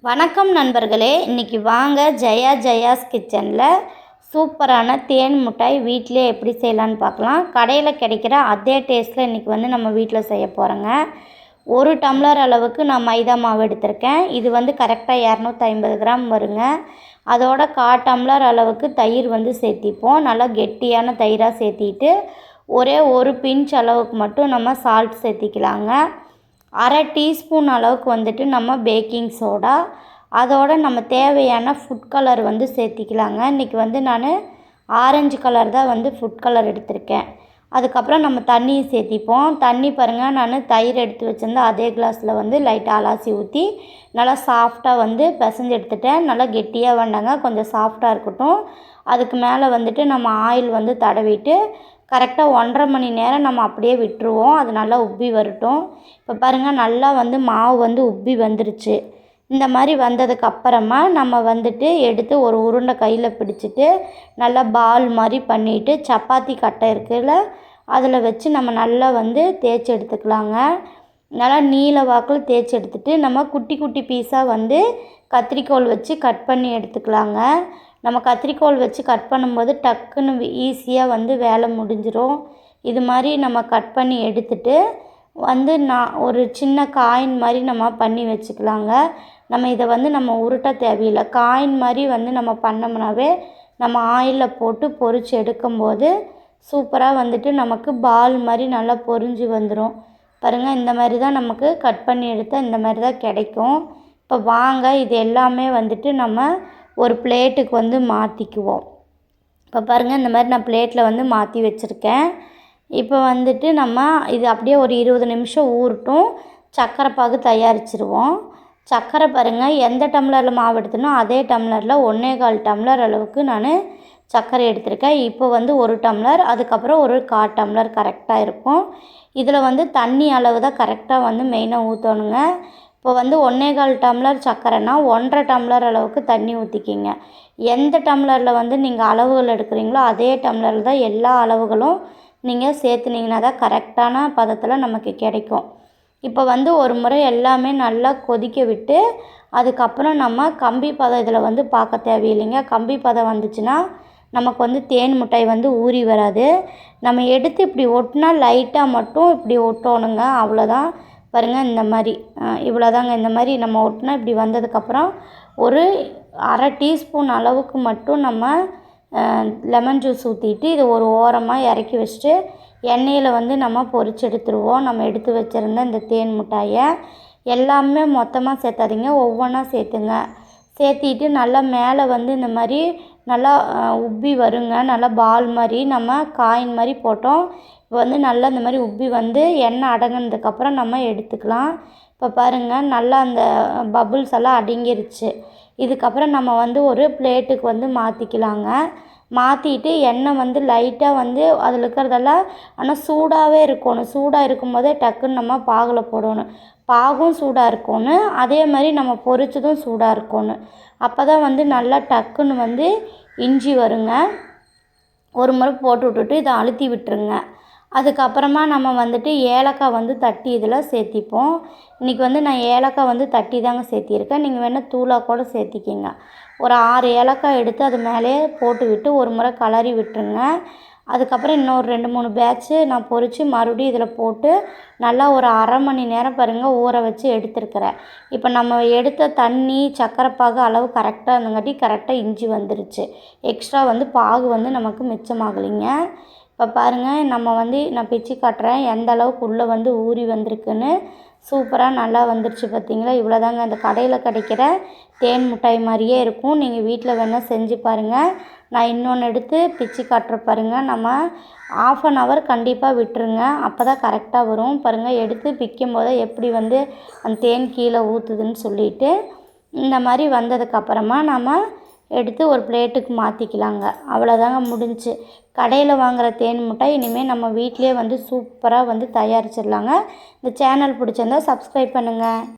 வணக்கம் நண்பர்களே, இன்றைக்கி வாங்க ஜெயாஸ் கிச்சனில் சூப்பரான தேன் மிட்டாய் வீட்டிலே எப்படி செய்யலான்னு பார்க்கலாம். கடையில் கிடைக்கிற அதே டேஸ்ட்டில் இன்றைக்கி நம்ம வீட்டில் செய்ய போகிறோங்க. 1 டம்ளர் அளவுக்கு நான் மைதா மாவு எடுத்திருக்கேன். இது கரெக்டாக 250 கிராம் வருங்க. அதோட 1/4 டம்ளர் அளவுக்கு தயிர் சேர்த்திப்போம். நல்லா கெட்டியான தயிராக சேர்த்திட்டு ஒரே 1 பிஞ்ச் அளவுக்கு மட்டும் நம்ம சால்ட் சேர்த்திக்கலாங்க. 1/2 டீஸ்பூன் அளவுக்கு நம்ம பேக்கிங் சோடா, அதோட நம்ம தேவையான ஃபுட் கலர் சேர்த்திக்கலாங்க. இன்றைக்கி நான் ஆரஞ்சு கலர் தான் ஃபுட் கலர் எடுத்திருக்கேன். அதுக்கப்புறம் நம்ம தண்ணியை சேர்த்திப்போம். தண்ணி பாருங்கள், நான் தயிர் எடுத்து வச்சுருந்தேன் அதே கிளாஸில் லைட்டாக அலாசி ஊற்றி நல்லா சாஃப்டாக பிசைஞ்சு எடுத்துட்டேன். நல்லா கெட்டியாக வேண்டாங்க, கொஞ்சம் சாஃப்டாக இருக்கட்டும். அதுக்கு மேலே நம்ம ஆயில் தடவிட்டு கரெக்டாக 1.5 மணி நேரம் நம்ம அப்படியே விட்டுருவோம். அது நல்லா உப்பி வரட்டும். இப்போ பாருங்கள், நல்லா மாவு உப்பி வந்துருச்சு. இந்த மாதிரி வந்ததுக்கப்புறமா நம்ம எடுத்து ஒரு உருண்டை கையில் பிடிச்சிட்டு நல்லா பால் மாதிரி பண்ணிவிட்டு சப்பாத்தி கட்டை இருக்குல்ல, அதில் வச்சு நம்ம நல்லா தேய்ச்சி எடுத்துக்கலாங்க. நல்லா நீல வாக்கில் தேய்ச்சி எடுத்துகிட்டு நம்ம குட்டி குட்டி பீஸாக கத்திரிக்கோல் வச்சு கட் பண்ணி எடுத்துக்கலாங்க. நம்ம கத்திரிக்கோல் வச்சு கட் பண்ணும்போது டக்குன்னு ஈஸியாக வேலை முடிஞ்சிடும். இது மாதிரி நம்ம கட் பண்ணி எடுத்துட்டு நான் ஒரு சின்ன காயின் மாதிரி நம்ம பண்ணி வச்சுக்கலாங்க. நம்ம இதை நம்ம உருட்ட தேவையில்லை. காயின் மாதிரி நம்ம பண்ணோம்னாவே நம்ம ஆயிலில் போட்டு பொரித்து எடுக்கும்போது சூப்பராக நமக்கு பால் மாதிரி நல்லா பொரிஞ்சு வந்துடும். பாருங்கள், இந்த மாதிரி தான் நமக்கு கட் பண்ணி எடுத்தால் இந்த மாதிரி தான் கிடைக்கும். இப்போ வாங்க, இது எல்லாமே நம்ம ஒரு பிளேட்டுக்கு மாற்றிக்குவோம். இப்போ பாருங்கள், இந்த மாதிரி நான் பிளேட்டில் மாற்றி வச்சுருக்கேன். இப்போ நம்ம இது அப்படியே ஒரு 20 நிமிஷம் ஊறட்டும். சர்க்கரை பாகு தயாரிச்சிருவோம். சர்க்கரை பாருங்கள், எந்த டம்ளரில் மாவு எடுத்தனோ அதே டம்ளரில் 1/4 டம்ளர் அளவுக்கு நான் சர்க்கரை எடுத்திருக்கேன். இப்போ 1 டம்ளர், அதுக்கப்புறம் ஒரு 1/4 டம்ளர் கரெக்டாக இருக்கும். இதில் தண்ணி அளவு தான் கரெக்டாக மெயினாக ஊற்றணுங்க. இப்போ 1/4 டம்ளர் சர்க்கரைனா 1.5 டம்ளர் அளவுக்கு தண்ணி ஊற்றிக்கிங்க. எந்த டம்ளரில் நீங்கள் அளவுகள் எடுக்கிறீங்களோ அதே டம்ளரில் தான் எல்லா அளவுகளும் நீங்கள் சேர்த்துனீங்கன்னா தான் கரெக்டான பதத்தில் நமக்கு கிடைக்கும். இப்போ ஒரு முறை எல்லாமே நல்லா கொதிக்க விட்டு அதுக்கப்புறம் நம்ம கம்பி பதம் இதில் பார்க்க தேவையில்லைங்க. கம்பி பதம் வந்துச்சுன்னா நமக்கு தேன் மிட்டாய் ஊறி வராது. நம்ம எடுத்து இப்படி ஒட்டினா லைட்டாக மட்டும் இப்படி ஒட்டணுங்க, அவ்வளோதான். பாருங்கள், இந்த மாதிரி இவ்வளோதாங்க. இந்த மாதிரி நம்ம ஒட்டினா இப்படி வந்ததுக்கப்புறம் ஒரு 1/2 டீஸ்பூன் அளவுக்கு மட்டும் நம்ம லெமன் ஜூஸ் ஊற்றிட்டு இது ஒரு ஓரமாக இறக்கி வச்சுட்டு எண்ணெயில் நம்ம பொரிச்சு எடுத்துருவோம். நம்ம எடுத்து வச்சுருந்த இந்த தேன் மிட்டாயை எல்லாமே மொத்தமாக சேர்த்தாதீங்க, ஒவ்வொன்றா சேர்த்துங்க. சேர்த்திட்டு நல்லா மேலே இந்த மாதிரி நல்லா உப்பி வருங்க. நல்லா பால் மாதிரி நம்ம காயின் மாதிரி போட்டோம். இப்போ நல்லா இந்த மாதிரி உப்பி எண்ணெய் அடங்கினதுக்கப்புறம் நம்ம எடுத்துக்கலாம். இப்போ பாருங்கள், நல்லா அந்த பபுள்ஸ் எல்லாம் அடங்கிருச்சு. இதுக்கப்புறம் நம்ம ஒரு பிளேட்டுக்கு மாற்றிக்கலாங்க. மாற்றிட்டு எண்ணெய் லைட்டாக அதில் இருக்கிறதெல்லாம் ஆனால் சூடாகவே இருக்கணும். சூடாக இருக்கும்போதே டக்குன்னு நம்ம பாகில் போடணும். பாகும் சூடாக இருக்கணும், அதே மாதிரி நம்ம பொரிச்சதும் சூடாக இருக்கணும். அப்போ தான் நல்லா டக்குன்னு இஞ்சி வருங்க. ஒரு முறை போட்டு விட்டுட்டு இதை அழுத்தி விட்டுருங்க. அதுக்கப்புறமா நம்ம ஏலக்காய் தட்டி இதில் சேர்த்திப்போம். இன்றைக்கி நான் ஏலக்காய் தட்டி தாங்க சேர்த்திருக்கேன். நீங்கள் வேணால் தூளாக கூட சேர்த்திக்கிங்க. ஒரு 6 ஏலக்காய் எடுத்து அது மேலே போட்டு விட்டு ஒரு முறை கலரி விட்டுருங்க. அதுக்கப்புறம் இன்னொரு 2-3 பேட்ச்சு நான் பொரித்து மறுபடியும் இதில் போட்டு நல்லா ஒரு 1/2 மணி நேரம் பாருங்கள் ஊற வச்சு எடுத்துருக்கிறேன். இப்போ நம்ம எடுத்த தண்ணி சர்க்கரை பாகு அளவு கரெக்டாக இருந்தங்காட்டி கரெக்டாக இஞ்சி வந்துருச்சு. எக்ஸ்ட்ரா பாகு நமக்கு மிச்சமாகலைங்க. இப்போ பாருங்கள், நம்ம நான் பிச்சு காட்டுறேன் எந்த அளவுக்கு உள்ளே ஊறி வந்திருக்குன்னு. சூப்பராக நல்லா வந்துருச்சு பார்த்தீங்களா? இவ்வளோதாங்க. அந்த கடையில் கிடைக்கிற தேன் மிட்டாய் மாதிரியே இருக்கும். நீங்கள் வீட்டில் வேணால் செஞ்சு பாருங்கள். நான் இன்னொன்று எடுத்து பிச்சு காட்டுற பாருங்கள். நம்ம 1/2 ஹவர் கண்டிப்பாக விட்டுருங்க, அப்போ தான் கரெக்டாக வரும். பாருங்கள், எடுத்து பிக்கும் போது எப்படி அந்த தேன் கீழே ஊற்றுதுன்னு சொல்லிட்டு இந்த மாதிரி வந்ததுக்கப்புறமா நம்ம எடுத்து ஒரு பிளேட்டுக்கு மாற்றிக்கலாங்க. அவ்வளோதாங்க, முடிஞ்சு. கடையில் வாங்குகிற தேன் மிட்டாய் இனிமேல் நம்ம வீட்டிலே சூப்பராக தயாரிச்சிடலாங்க. இந்த சேனல் பிடிச்சிருந்தா சப்ஸ்கிரைப் பண்ணுங்கள்.